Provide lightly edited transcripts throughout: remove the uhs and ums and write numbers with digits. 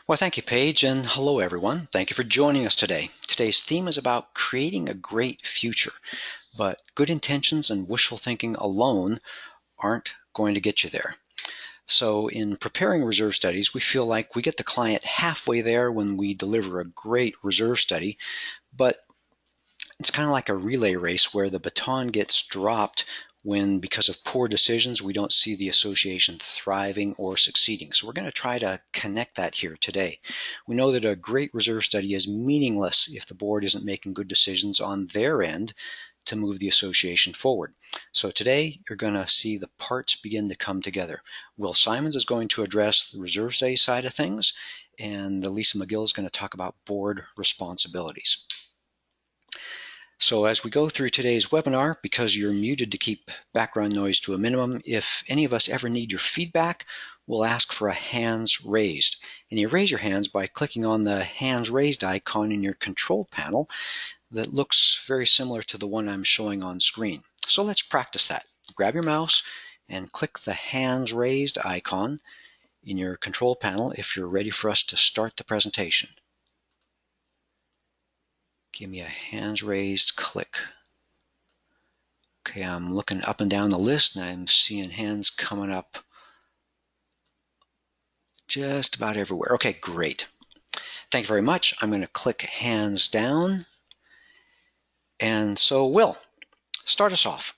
Well, thank you, Paige, and hello, everyone. Thank you for joining us today. Today's theme is about creating a great future, but good intentions and wishful thinking alone aren't going to get you there. So in preparing reserve studies, we feel like we get the client halfway there when we deliver a great reserve study, but it's kind of like a relay race where the baton gets dropped when, because of poor decisions, we don't see the association thriving or succeeding. So we're going to try to connect that here today. We know that a great reserve study is meaningless if the board isn't making good decisions on their end to move the association forward. So today you're going to see the parts begin to come together. Will Simons is going to address the reserve study side of things, and Lisa Magill is going to talk about board responsibilities. So as we go through today's webinar, because you're muted to keep background noise to a minimum, if any of us ever need your feedback, we'll ask for a hands raised. And you raise your hands by clicking on the hands raised icon in your control panel that looks very similar to the one I'm showing on screen. So let's practice that. Grab your mouse and click the hands raised icon in your control panel if you're ready for us to start the presentation. Give me a hands raised click. Okay, I'm looking up and down the list and I'm seeing hands coming up just about everywhere. Okay, great. Thank you very much. I'm going to click hands down. And so, Will, start us off.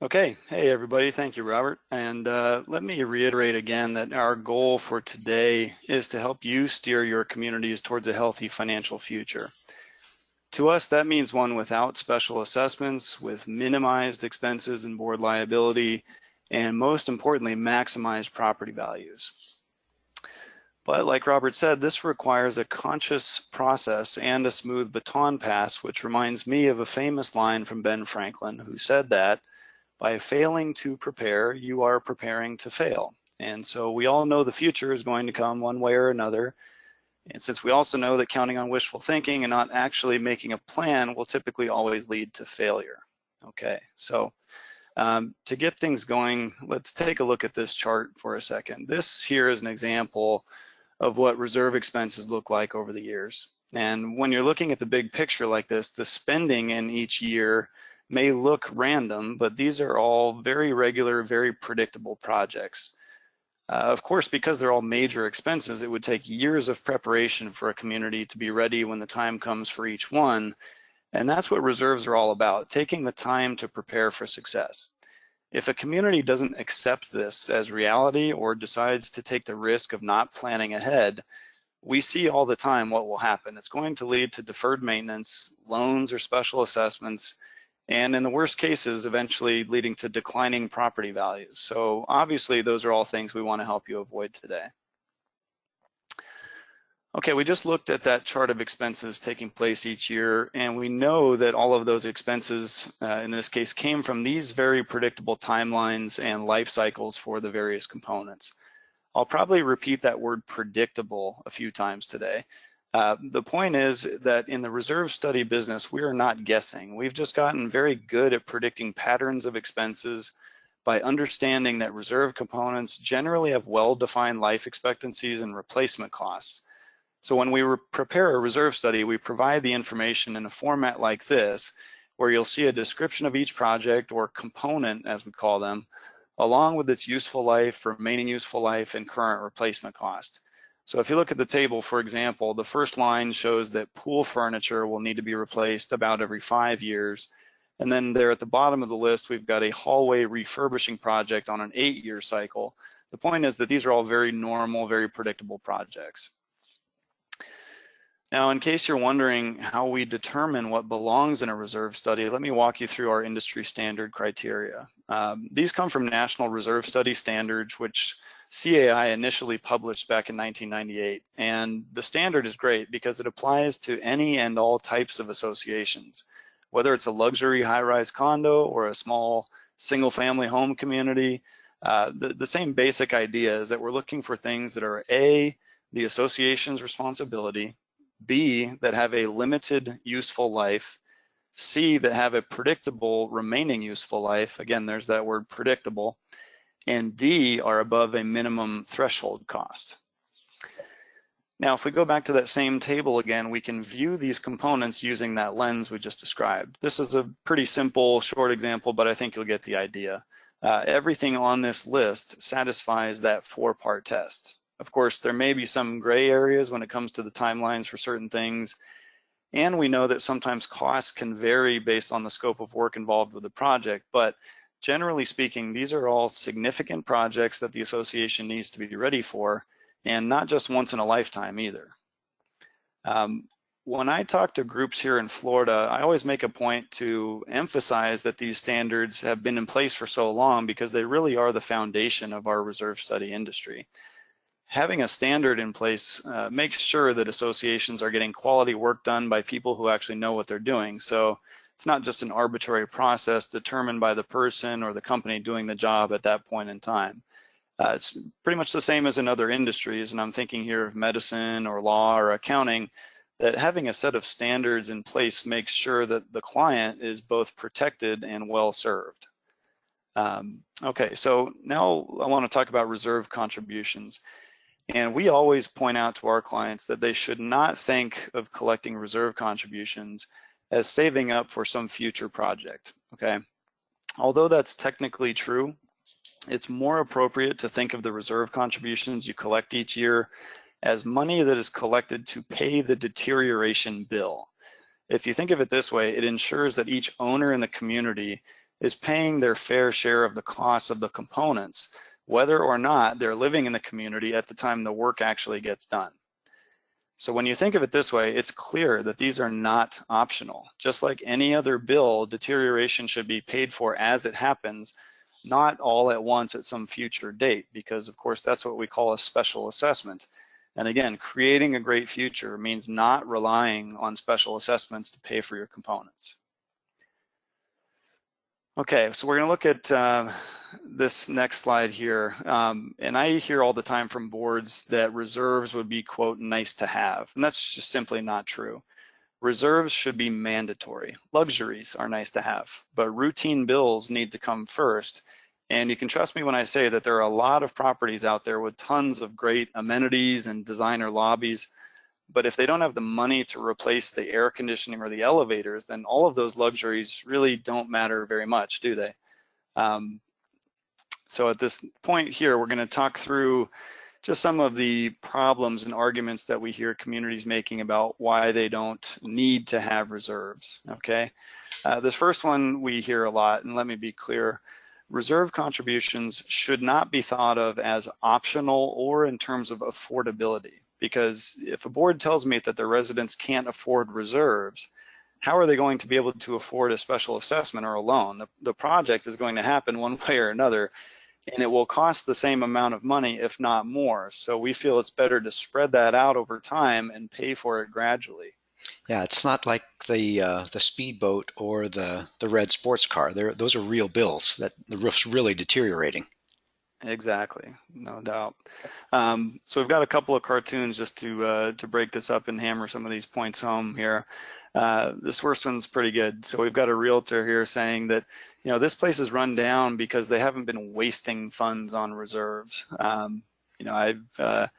Okay, hey everybody, thank you, Robert. And let me reiterate again that our goal for today is to help you steer your communities towards a healthy financial future. To us, that means one without special assessments, with minimized expenses and board liability, and most importantly, maximized property values. But like Robert said, this requires a conscious process and a smooth baton pass, which reminds me of a famous line from Ben Franklin, who said that by failing to prepare, you are preparing to fail. And so we all know the future is going to come one way or another. And since we also know that counting on wishful thinking and not actually making a plan will typically always lead to failure. Okay, so to get things going, let's take a look at this chart for a second. This here is an example of what reserve expenses look like over the years. And when you're looking at the big picture like this, the spending in each year may look random, but these are all very regular, very predictable projects. Of course, because they're all major expenses, it would take years of preparation for a community to be ready when the time comes for each one. And that's what reserves are all about, taking the time to prepare for success. If a community doesn't accept this as reality or decides to take the risk of not planning ahead, we see all the time what will happen. It's going to lead to deferred maintenance, loans or special assessments, and in the worst cases, eventually leading to declining property values. So obviously, those are all things we want to help you avoid today. Okay, we just looked at that chart of expenses taking place each year, and we know that all of those expenses, in this case, came from these very predictable timelines and life cycles for the various components. I'll probably repeat that word predictable a few times today. The point is that in the reserve study business, we are not guessing. We've just gotten very good at predicting patterns of expenses by understanding that reserve components generally have well-defined life expectancies and replacement costs. So when we prepare a reserve study, we provide the information in a format like this, where you'll see a description of each project or component, as we call them, along with its useful life, remaining useful life, and current replacement cost. So if you look at the table, for example, the first line shows that pool furniture will need to be replaced about every 5 years. And then there at the bottom of the list, we've got a hallway refurbishing project on an 8-year cycle. The point is that these are all very normal, very predictable projects. Now, in case you're wondering how we determine what belongs in a reserve study, let me walk you through our industry standard criteria. These come from National Reserve Study Standards, which CAI initially published back in 1998. And the standard is great because it applies to any and all types of associations, whether it's a luxury high-rise condo or a small single-family home community. The same basic idea is that we're looking for things that are A, the association's responsibility, B, that have a limited useful life, C, that have a predictable remaining useful life. Again, there's that word predictable. And D, are above a minimum threshold cost. Now, if we go back to that same table again, we can view these components using that lens we just described. This is a pretty simple, short example, but I think you'll get the idea. Everything on this list satisfies that 4-part test. Of course, there may be some gray areas when it comes to the timelines for certain things, and we know that sometimes costs can vary based on the scope of work involved with the project, but generally speaking, these are all significant projects that the association needs to be ready for, and not just once in a lifetime either. When I talk to groups here in Florida, I always make a point to emphasize that these standards have been in place for so long because they really are the foundation of our reserve study industry. Having a standard in place makes sure that associations are getting quality work done by people who actually know what they're doing. So it's not just an arbitrary process determined by the person or the company doing the job at that point in time. It's pretty much the same as in other industries, and I'm thinking here of medicine or law or accounting, that having a set of standards in place makes sure that the client is both protected and well served. Okay, so now I want to talk about reserve contributions. And we always point out to our clients that they should not think of collecting reserve contributions as saving up for some future project, okay? Although that's technically true, it's more appropriate to think of the reserve contributions you collect each year as money that is collected to pay the deterioration bill. If you think of it this way, it ensures that each owner in the community is paying their fair share of the costs of the components, whether or not they're living in the community at the time the work actually gets done. So when you think of it this way, it's clear that these are not optional. Just like any other bill, deterioration should be paid for as it happens, not all at once at some future date, because of course that's what we call a special assessment. And again, creating a great future means not relying on special assessments to pay for your components. Okay, so we're going to look at this next slide here. And I hear all the time from boards that reserves would be, quote, nice to have. And that's just simply not true. Reserves should be mandatory. Luxuries are nice to have, but routine bills need to come first. And you can trust me when I say that there are a lot of properties out there with tons of great amenities and designer lobbies, but if they don't have the money to replace the air conditioning or the elevators, then all of those luxuries really don't matter very much, do they? So at this point here, we're going to talk through just some of the problems and arguments that we hear communities making about why they don't need to have reserves, okay? This first one we hear a lot, and let me be clear. Reserve contributions should not be thought of as optional or in terms of affordability, because if a board tells me that their residents can't afford reserves, how are they going to be able to afford a special assessment or a loan? The project is going to happen one way or another, and it will cost the same amount of money, if not more. So we feel it's better to spread that out over time and pay for it gradually. Yeah, it's not like the speedboat or the red sports car. Those are real bills that the roof's really deteriorating. Exactly, no doubt. So we've got a couple of cartoons just to break this up and hammer some of these points home here. This first one's pretty good. So we've got a realtor here saying that, you know, this place is run down because they haven't been wasting funds on reserves. You know, I've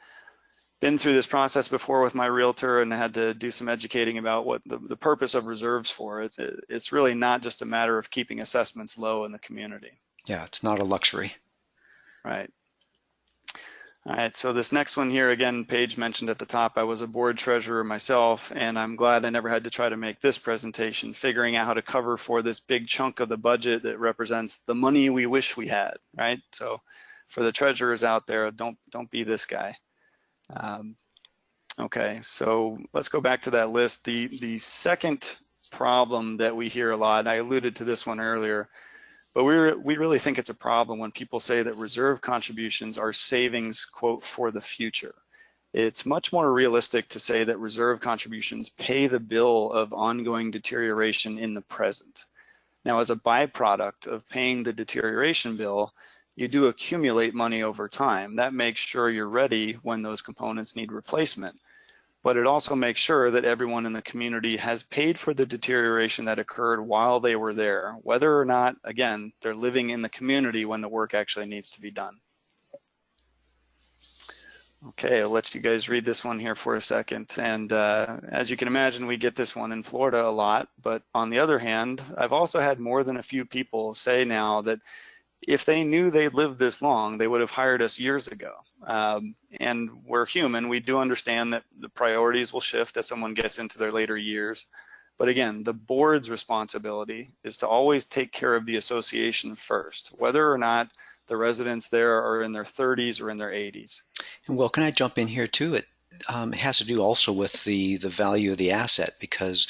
been through this process before with my realtor and had to do some educating about what the purpose of reserves for. It's really not just a matter of keeping assessments low in the community. Yeah, it's not a luxury. Right. All right, so this next one here, again, Paige mentioned at the top, I was a board treasurer myself, and I'm glad I never had to try to make this presentation, figuring out how to cover for this big chunk of the budget that represents the money we wish we had, right? So for the treasurers out there, don't be this guy. Okay, so let's go back to that list. The second problem that we hear a lot, and I alluded to this one earlier, but we really think it's a problem when people say that reserve contributions are savings, quote, for the future. It's much more realistic to say that reserve contributions pay the bill of ongoing deterioration in the present. Now, as a byproduct of paying the deterioration bill, you do accumulate money over time. That makes sure you're ready when those components need replacement. But it also makes sure that everyone in the community has paid for the deterioration that occurred while they were there, whether or not, again, they're living in the community when the work actually needs to be done. Okay, I'll let you guys read this one here for a second. And as you can imagine, we get this one in Florida a lot. But on the other hand, I've also had more than a few people say now that if they knew they'd lived this long, they would have hired us years ago. And we're human. We do understand that the priorities will shift as someone gets into their later years. But again, the board's responsibility is to always take care of the association first, whether or not the residents there are in their 30s or in their 80s. And well, can I jump in here too? It has to do also with the value of the asset, because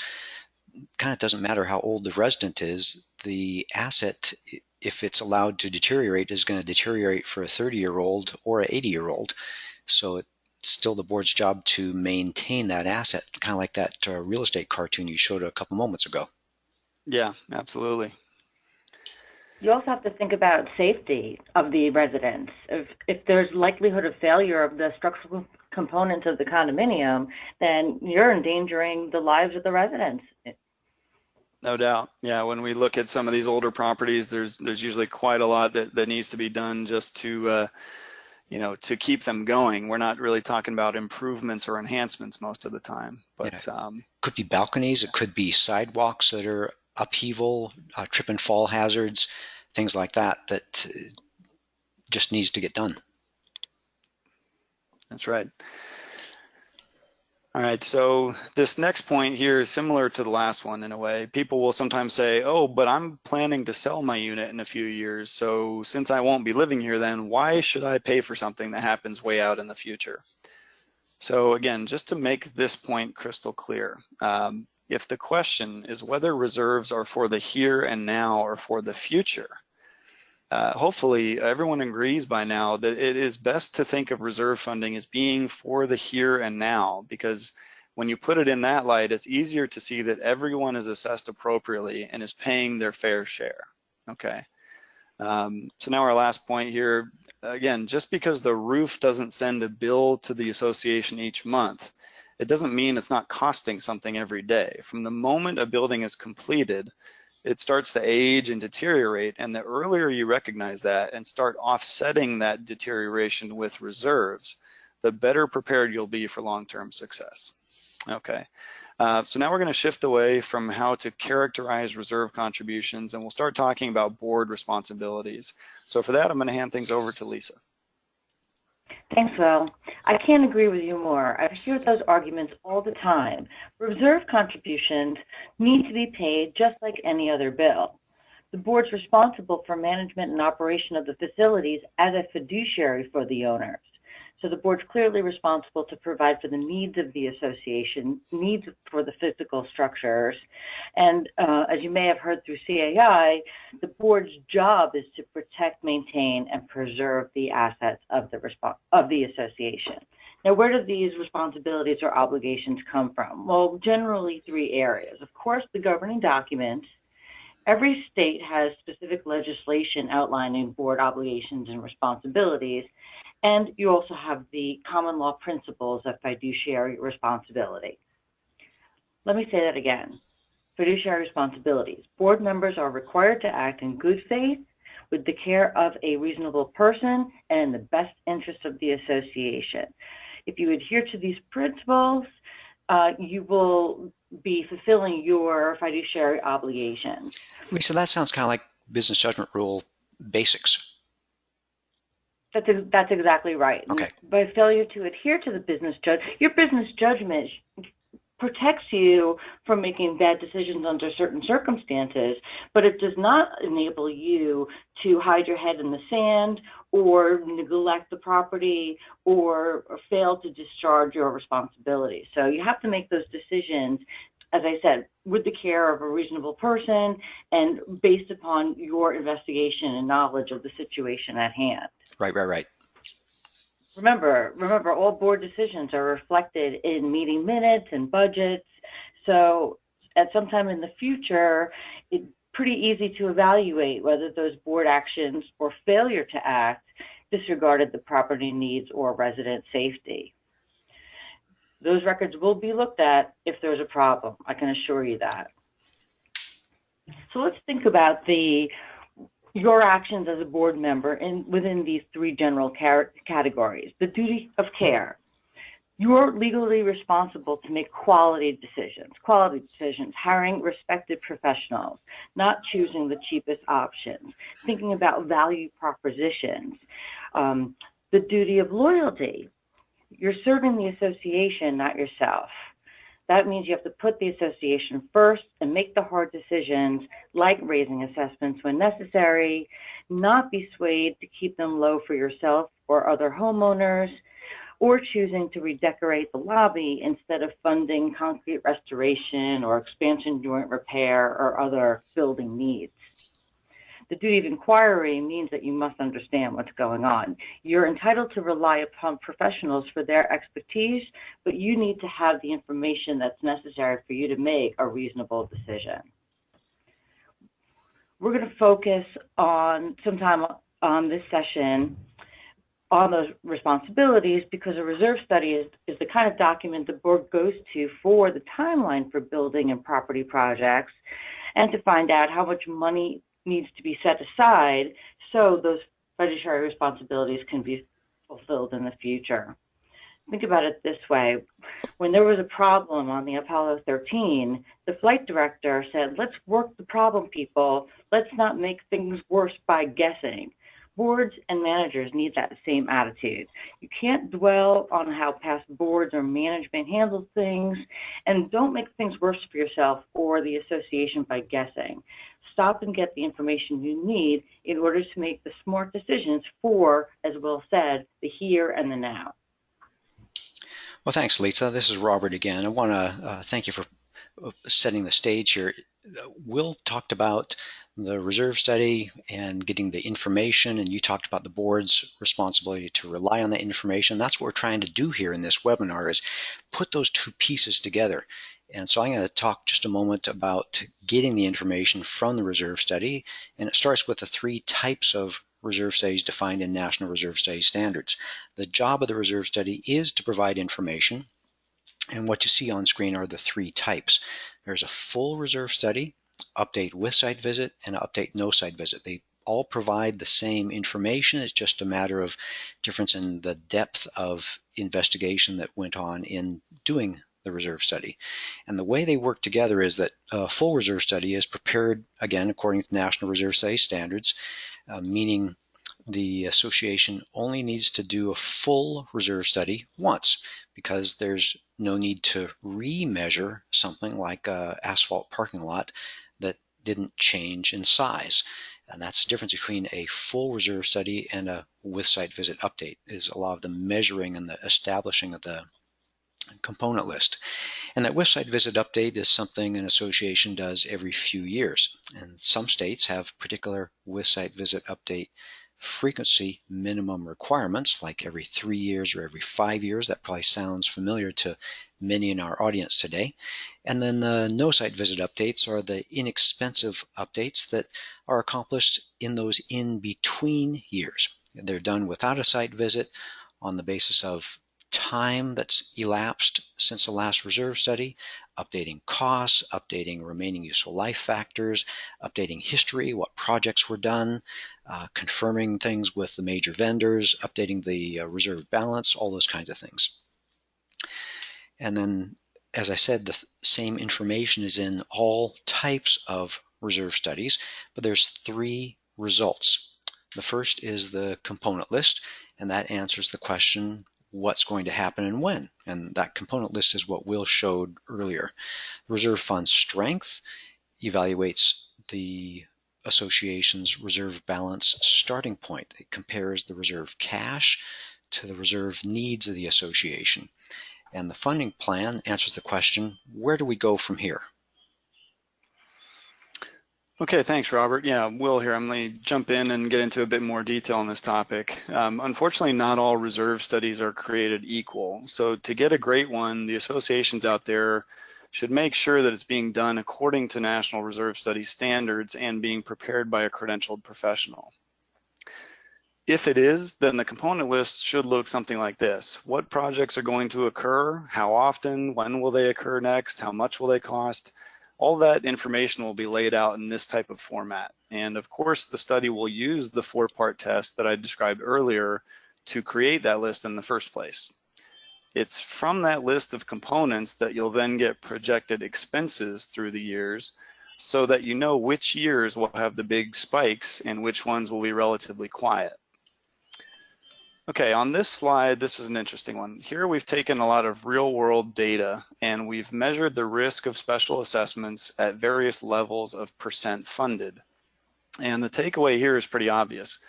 it kind of doesn't matter how old the resident is. The asset, if it's allowed to deteriorate, is going to deteriorate for a 30-year-old or an 80-year-old. So it's still the board's job to maintain that asset, kind of like that real estate cartoon you showed a couple moments ago. Yeah, absolutely. You also have to think about safety of the residents. If there's likelihood of failure of the structural components of the condominium, then you're endangering the lives of the residents. No doubt. Yeah, when we look at some of these older properties, there's usually quite a lot that needs to be done just to to keep them going. We're not really talking about improvements or enhancements most of the time. But Yeah. Could be balconies, it could be sidewalks that are upheaval, trip and fall hazards, things like that just needs to get done. That's right. All right, so this next point here is similar to the last one in a way. People will sometimes say, oh, but I'm planning to sell my unit in a few years, so since I won't be living here then, why should I pay for something that happens way out in the future? So again, just to make this point crystal clear, if the question is whether reserves are for the here and now or for the future, hopefully everyone agrees by now that it is best to think of reserve funding as being for the here and now, because when you put it in that light, it's easier to see that everyone is assessed appropriately and is paying their fair share. Okay. So now our last point here, again, just because the roof doesn't send a bill to the association each month, it doesn't mean it's not costing something every day. From the moment a building is completed, it starts to age and deteriorate, and the earlier you recognize that and start offsetting that deterioration with reserves, the better prepared you'll be for long-term success. Okay, so now we're going to shift away from how to characterize reserve contributions, and we'll start talking about board responsibilities. So for that, I'm going to hand things over to Lisa. Thanks, Will. I can't agree with you more. I hear those arguments all the time. Reserve contributions need to be paid just like any other bill. The board's responsible for management and operation of the facilities as a fiduciary for the owners. So the board's clearly responsible to provide for the needs of the association, needs for the physical structures. And as you may have heard through CAI, the board's job is to protect, maintain, and preserve the assets of the association. Now, where do these responsibilities or obligations come from? Well, generally 3 areas. Of course, the governing documents. Every state has specific legislation outlining board obligations and responsibilities. And you also have the common law principles of fiduciary responsibility. Let me say that again. Fiduciary responsibilities. Board members are required to act in good faith with the care of a reasonable person and in the best interest of the association. If you adhere to these principles, you will be fulfilling your fiduciary obligations. Lisa, that sounds kind of like business judgment rule basics. That's exactly right. Okay. By failure to adhere to your business judgment protects you from making bad decisions under certain circumstances, but it does not enable you to hide your head in the sand or neglect the property or fail to discharge your responsibilities. So you have to make those decisions, as I said, with the care of a reasonable person and based upon your investigation and knowledge of the situation at hand. Right. Remember, all board decisions are reflected in meeting minutes and budgets. So at some time in the future, it's pretty easy to evaluate whether those board actions or failure to act disregarded the property needs or resident safety. Those records will be looked at if there's a problem. I can assure you that. So let's think about the your actions as a board member within these three general categories. The duty of care. You're legally responsible to make quality decisions, hiring respected professionals, not choosing the cheapest options, thinking about value propositions. The duty of loyalty. You're serving the association, not yourself. That means you have to put the association first and make the hard decisions, like raising assessments when necessary, not be swayed to keep them low for yourself or other homeowners, or choosing to redecorate the lobby instead of funding concrete restoration or expansion joint repair or other building needs. The duty of inquiry means that you must understand what's going on. You're entitled to rely upon professionals for their expertise, but you need to have the information that's necessary for you to make a reasonable decision. We're going to focus on sometime on this session on those responsibilities, because a reserve study is the kind of document the board goes to for the timeline for building and property projects, and to find out how much money needs to be set aside so those fiduciary responsibilities can be fulfilled in the future. Think about it this way. When there was a problem on the Apollo 13, the flight director said, let's work the problem, people. Let's not make things worse by guessing. Boards and managers need that same attitude. You can't dwell on how past boards or management handled things, and don't make things worse for yourself or the association by guessing. Stop and get the information you need in order to make the smart decisions for, as Will said, the here and the now. Well, thanks, Lisa. This is Robert again. I want to thank you for setting the stage here. Will talked about the reserve study and getting the information, and you talked about the board's responsibility to rely on that information. That's what we're trying to do here in this webinar, is put those two pieces together. And so I'm going to talk just a moment about getting the information from the reserve study, and it starts with the three types of reserve studies defined in National Reserve Study Standards. The job of the reserve study is to provide information, and what you see on screen are the three types. There's a full reserve study, update with site visit, and update no site visit. They all provide the same information. It's just a matter of difference in the depth of investigation that went on in doing the reserve study. And the way they work together is that a full reserve study is prepared, again, according to National Reserve Study Standards, meaning the association only needs to do a full reserve study once, because there's no need to remeasure something like an asphalt parking lot that didn't change in size. And that's the difference between a full reserve study and a with site visit update, is a lot of the measuring and the establishing of the component list. And that with site visit update is something an association does every few years. And some states have particular with site visit update frequency minimum requirements, like every 3 years or every 5 years. That probably sounds familiar to many in our audience today. And then the no site visit updates are the inexpensive updates that are accomplished in those in-between years. They're done without a site visit on the basis of time that's elapsed since the last reserve study, updating costs, updating remaining useful life factors, updating history, what projects were done, confirming things with the major vendors, updating the reserve balance, all those kinds of things. And then, as I said, the same information is in all types of reserve studies, but there's three results. The first is the component list, and that answers the question, what's going to happen and when? And that component list is what Will showed earlier. Reserve fund strength evaluates the association's reserve balance starting point. It compares the reserve cash to the reserve needs of the association. And the funding plan answers the question, where do we go from here? Okay, thanks, Robert. Yeah, Will here. I'm going to jump in and get into a bit more detail on this topic. Unfortunately, not all reserve studies are created equal. So to get a great one, the associations out there should make sure that it's being done according to National Reserve Study standards and being prepared by a credentialed professional. If it is, then the component list should look something like this. What projects are going to occur? How often? When will they occur next? How much will they cost? All that information will be laid out in this type of format. And of course, the study will use the 4-part test that I described earlier to create that list in the first place. It's from that list of components that you'll then get projected expenses through the years so that you know which years will have the big spikes and which ones will be relatively quiet. Okay, on this slide, this is an interesting one. Here we've taken a lot of real-world data and we've measured the risk of special assessments at various levels of percent funded. And the takeaway here is pretty obvious.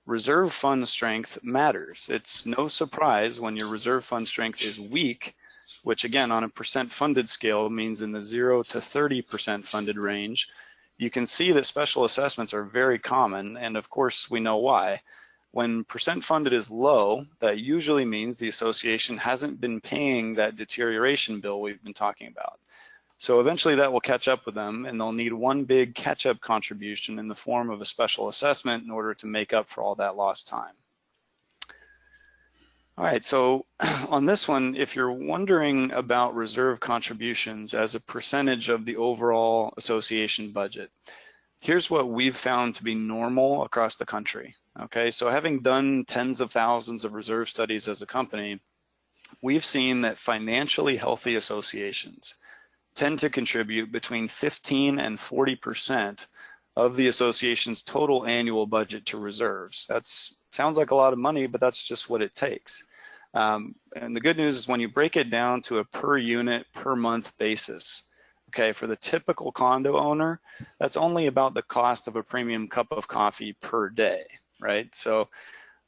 Reserve fund strength matters. It's no surprise when your reserve fund strength is weak, which again on a percent funded scale means in the 0 to 30% funded range. You can see that special assessments are very common, and of course we know why. When percent funded is low, that usually means the association hasn't been paying that deterioration bill we've been talking about. So eventually that will catch up with them and they'll need one big catch-up contribution in the form of a special assessment in order to make up for all that lost time. All right, so on this one, if you're wondering about reserve contributions as a percentage of the overall association budget, here's what we've found to be normal across the country. Okay, so having done tens of thousands of reserve studies as a company, we've seen that financially healthy associations tend to contribute between 15 and 40% of the association's total annual budget to reserves. That sounds like a lot of money, but that's just what it takes. And the good news is when you break it down to a per unit, per month basis, okay, for the typical condo owner, that's only about the cost of a premium cup of coffee per day, right? So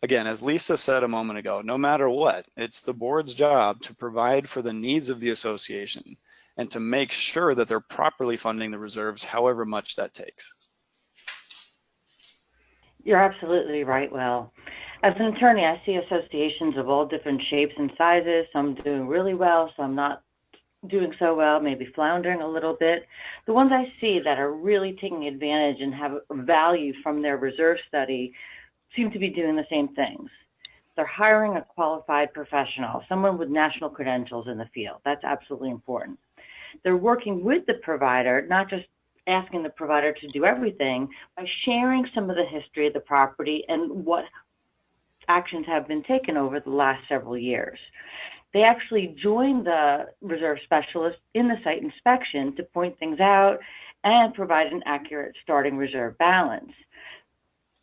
again, as Lisa said a moment ago, no matter what, it's the board's job to provide for the needs of the association and to make sure that they're properly funding the reserves, however much that takes. You're absolutely right, Will. As an attorney, I see associations of all different shapes and sizes, some doing really well, some not doing so well, maybe floundering a little bit. The ones I see that are really taking advantage and have value from their reserve study seem to be doing the same things. They're hiring a qualified professional, someone with national credentials in the field. That's absolutely important. They're working with the provider, not just asking the provider to do everything, by sharing some of the history of the property and what actions have been taken over the last several years. They actually join the reserve specialist in the site inspection to point things out and provide an accurate starting reserve balance.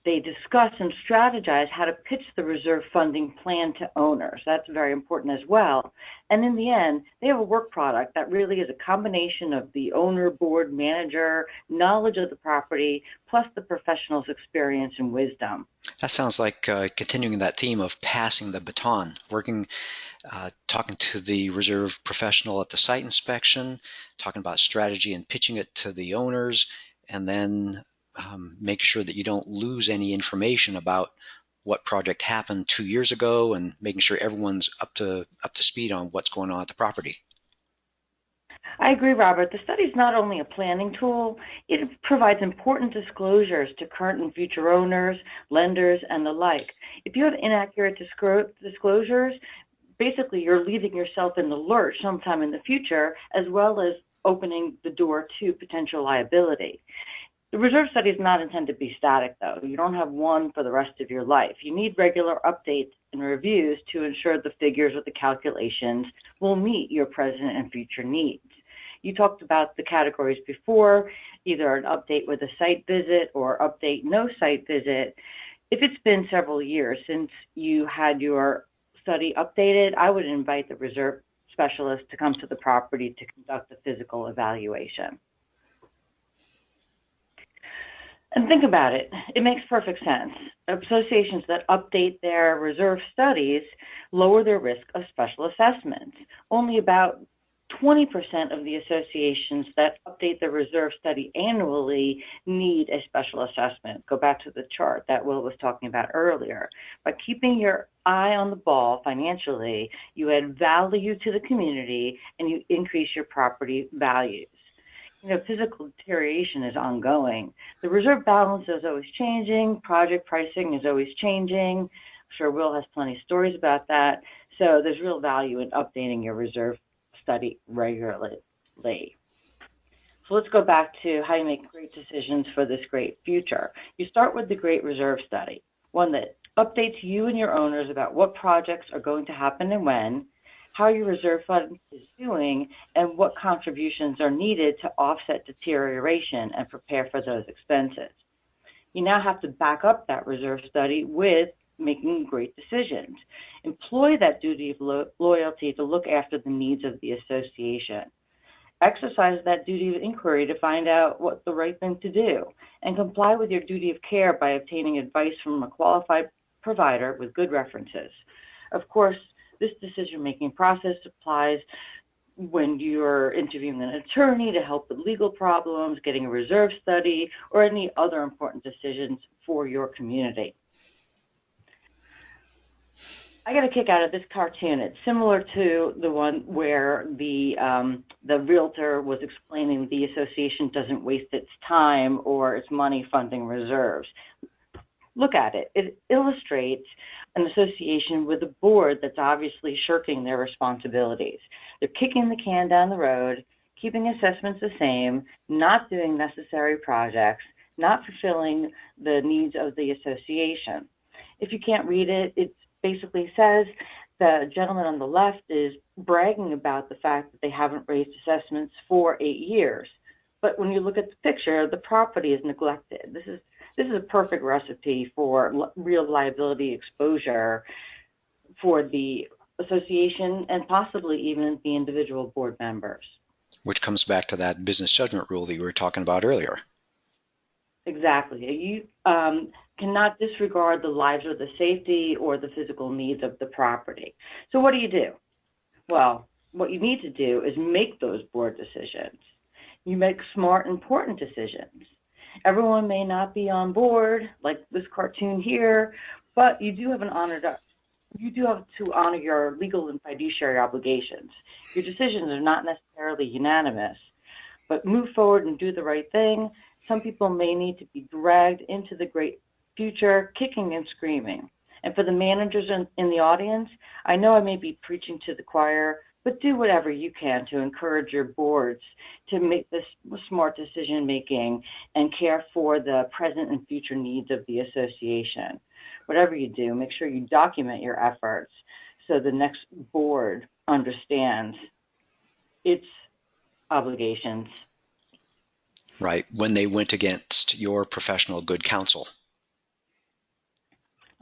They discuss and strategize how to pitch the reserve funding plan to owners. That's very important as well. And in the end, they have a work product that really is a combination of the owner, board, manager, knowledge of the property, plus the professional's experience and wisdom. That sounds like continuing that theme of passing the baton, working, talking to the reserve professional at the site inspection, talking about strategy and pitching it to the owners, and then make sure that you don't lose any information about what project happened 2 years ago and making sure everyone's up to speed on what's going on at the property. I agree, Robert. The study is not only a planning tool, it provides important disclosures to current and future owners, lenders, and the like. If you have inaccurate disclosures, basically you're leaving yourself in the lurch sometime in the future, as well as opening the door to potential liability. The reserve study is not intended to be static, though. You don't have one for the rest of your life. You need regular updates and reviews to ensure the figures or the calculations will meet your present and future needs. You talked about the categories before, either an update with a site visit or update no site visit. If it's been several years since you had your study updated, I would invite the reserve specialist to come to the property to conduct a physical evaluation. And think about it. It makes perfect sense. Associations that update their reserve studies lower their risk of special assessments. Only about 20% of the associations that update their reserve study annually need a special assessment. Go back to the chart that Will was talking about earlier. By keeping your eye on the ball financially, you add value to the community and you increase your property values. You know, physical deterioration is ongoing. The reserve balance is always changing. Project pricing is always changing. I'm sure Will has plenty of stories about that. So there's real value in updating your reserve study regularly. So let's go back to how you make great decisions for this great future. You start with the Great Reserve Study, one that updates you and your owners about what projects are going to happen and when, how your reserve fund is doing, and what contributions are needed to offset deterioration and prepare for those expenses. You now have to back up that reserve study with making great decisions. Employ that duty of loyalty to look after the needs of the association. Exercise that duty of inquiry to find out what's the right thing to do, and comply with your duty of care by obtaining advice from a qualified provider with good references. Of course, this decision-making process applies when you're interviewing an attorney to help with legal problems, getting a reserve study, or any other important decisions for your community. I got a kick out of this cartoon. It's similar to the one where the realtor was explaining the association doesn't waste its time or its money funding reserves. Look at it. It illustrates an association with a board that's obviously shirking their responsibilities. They're kicking the can down the road, keeping assessments the same, not doing necessary projects, not fulfilling the needs of the association. If you can't read it, it basically says the gentleman on the left is bragging about the fact that they haven't raised assessments for 8 years. But when you look at the picture, the property is neglected. This is a perfect recipe for real liability exposure for the association and possibly even the individual board members. Which comes back to that business judgment rule that you were talking about earlier. Exactly. You cannot disregard the lives or the safety or the physical needs of the property. So what do? Well, what you need to do is make those board decisions. You make smart, important decisions. Everyone may not be on board, like this cartoon here, but you do have to honor your legal and fiduciary obligations. Your decisions are not necessarily unanimous, but move forward and do the right thing. Some people may need to be dragged into the great future, kicking and screaming. And for the managers in the audience, I know I may be preaching to the choir, but do whatever you can to encourage your boards to make this smart decision making and care for the present and future needs of the association. Whatever you do, make sure you document your efforts so the next board understands its obligations. Right, when they went against your professional good counsel.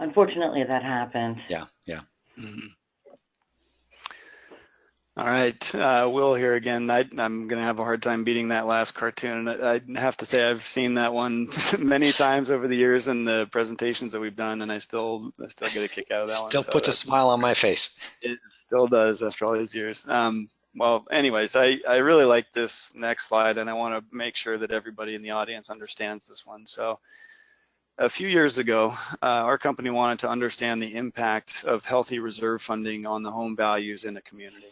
Unfortunately, that happened. Yeah. Mm-hmm. All right, Will here again. I'm going to have a hard time beating that last cartoon. I have to say I've seen that one many times over the years in the presentations that we've done, and I still get a kick out of that one. Still puts a smile on my face. It still does after all these years. Well, anyways, I really like this next slide, and I want to make sure that everybody in the audience understands this one. So a few years ago, our company wanted to understand the impact of healthy reserve funding on the home values in a community.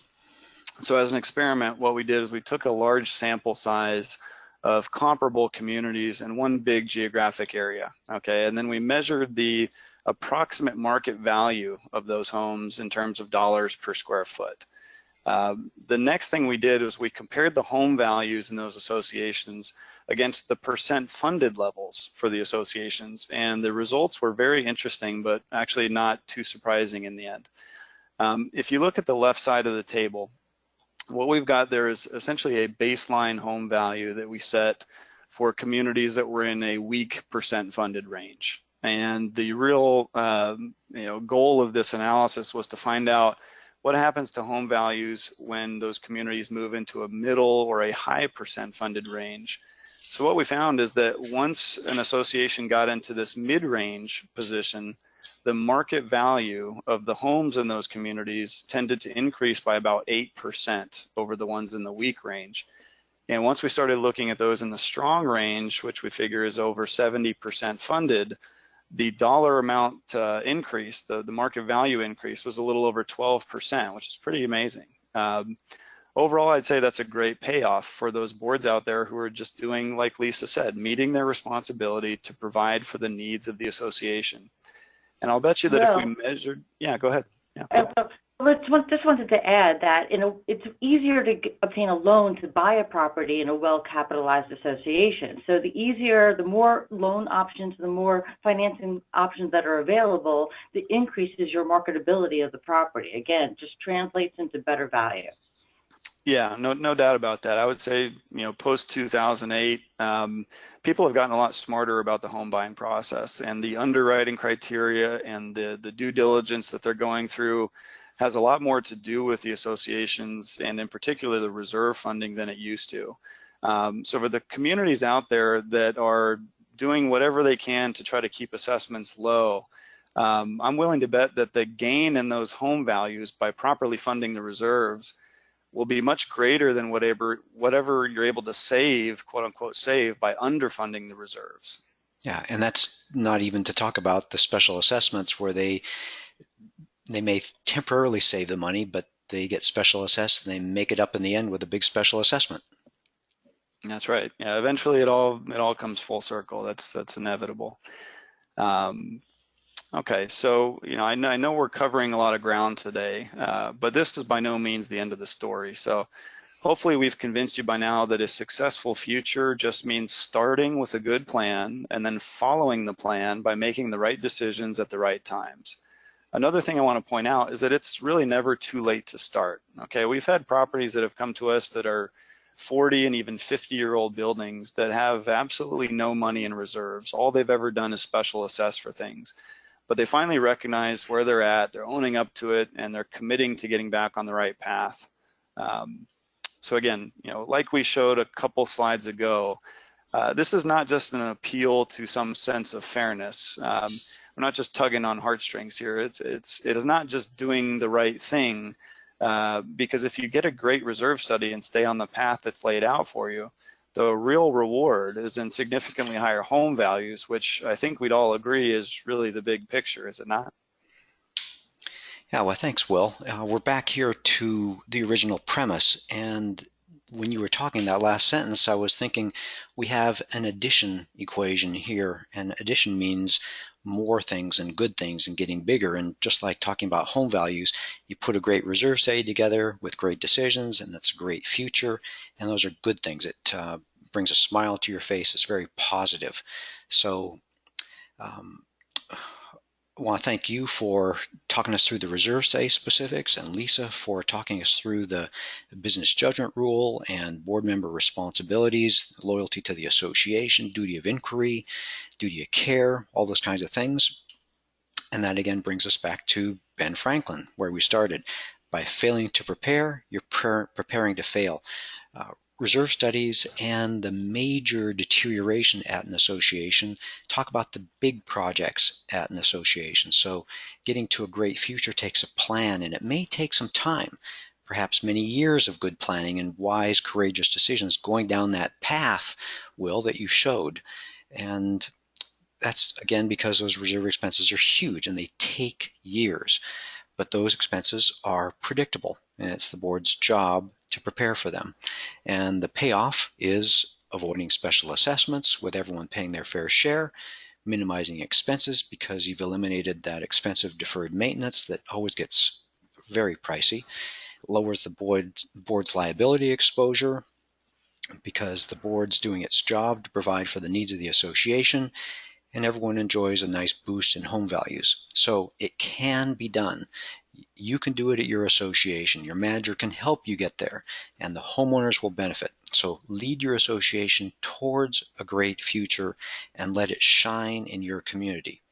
So as an experiment, what we did is we took a large sample size of comparable communities in one big geographic area, okay? And then we measured the approximate market value of those homes in terms of dollars per square foot. The next thing we did was we compared the home values in those associations against the percent funded levels for the associations, and the results were very interesting, but actually not too surprising in the end. If you look at the left side of the table, what we've got there is essentially a baseline home value that we set for communities that were in a weak percent funded range. And the real goal of this analysis was to find out what happens to home values when those communities move into a middle or a high percent funded range. So what we found is that once an association got into this mid-range position, the market value of the homes in those communities tended to increase by about 8% over the ones in the weak range. And once we started looking at those in the strong range, which we figure is over 70% funded, the dollar amount increase, the market value increase, was a little over 12%, which is pretty amazing. Overall, I'd say that's a great payoff for those boards out there who are just doing, like Lisa said, meeting their responsibility to provide for the needs of the association. And I'll bet you that if we measured, yeah, go ahead. Yeah. Just wanted to add that it's easier to obtain a loan to buy a property in a well-capitalized association. So the more loan options, the more financing options that are available, the increases your marketability of the property. Again, just translates into better value. Yeah, no doubt about that. I would say, post 2008, people have gotten a lot smarter about the home buying process, and the underwriting criteria and the due diligence that they're going through has a lot more to do with the associations and in particular the reserve funding than it used to. So for the communities out there that are doing whatever they can to try to keep assessments low, I'm willing to bet that the gain in those home values by properly funding the reserves will be much greater than whatever you're able to save, quote unquote, save by underfunding the reserves. Yeah, and that's not even to talk about the special assessments where they may temporarily save the money, but they get special assessed and they make it up in the end with a big special assessment. That's right. Yeah, eventually it all comes full circle. That's inevitable. Okay, so I know we're covering a lot of ground today, but this is by no means the end of the story. So hopefully we've convinced you by now that a successful future just means starting with a good plan and then following the plan by making the right decisions at the right times. Another thing I want to point out is that it's really never too late to start. Okay, we've had properties that have come to us that are 40 and even 50-year-old buildings that have absolutely no money in reserves. All they've ever done is special assess for things. But they finally recognize where they're at, they're owning up to it, and they're committing to getting back on the right path. So again, like we showed a couple slides ago, this is not just an appeal to some sense of fairness. We're not just tugging on heartstrings here. It is not just doing the right thing, because if you get a great reserve study and stay on the path that's laid out for you, the real reward is in significantly higher home values, which I think we'd all agree is really the big picture, is it not? Yeah, well, thanks, Will. We're back here to the original premise, and when you were talking that last sentence, I was thinking we have an addition equation here, and addition means more things and good things and getting bigger. And just like talking about home values, you put a great reserve study together with great decisions, and that's a great future, and those are good things. It brings a smile to your face. It's very positive. So I want to thank you for talking us through the reserve study specifics, and Lisa for talking us through the business judgment rule and board member responsibilities, loyalty to the association, duty of inquiry, duty of care, all those kinds of things. And that again brings us back to Ben Franklin, where we started. By failing to prepare, you're preparing to fail. Reserve studies and the major deterioration at an association talk about the big projects at an association. So getting to a great future takes a plan, and it may take some time, perhaps many years of good planning and wise, courageous decisions going down that path, Will, that you showed. And that's, again, because those reserve expenses are huge and they take years. But those expenses are predictable, and it's the board's job to prepare for them. And the payoff is avoiding special assessments with everyone paying their fair share, minimizing expenses because you've eliminated that expensive deferred maintenance that always gets very pricey, lowers the board's liability exposure because the board's doing its job to provide for the needs of the association, and everyone enjoys a nice boost in home values. So it can be done. You can do it at your association. Your manager can help you get there, and the homeowners will benefit. So lead your association towards a great future and let it shine in your community.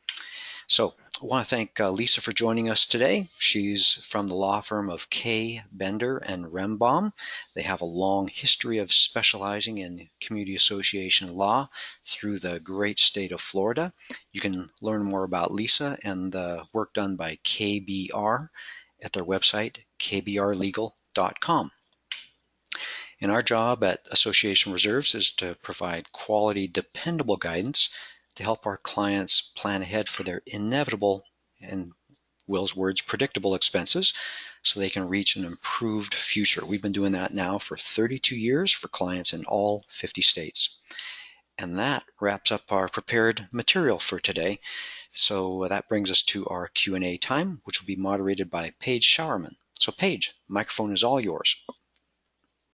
So I want to thank Lisa for joining us today. She's from the law firm of K. Bender and Rembaum. They have a long history of specializing in community association law through the great state of Florida. You can learn more about Lisa and the work done by KBR at their website, kbrlegal.com. And our job at Association Reserves is to provide quality, dependable guidance to help our clients plan ahead for their inevitable, in Will's words, predictable expenses so they can reach an improved future. We've been doing that now for 32 years for clients in all 50 states. And that wraps up our prepared material for today. So that brings us to our Q&A time, which will be moderated by Paige Showerman. So Paige, microphone is all yours.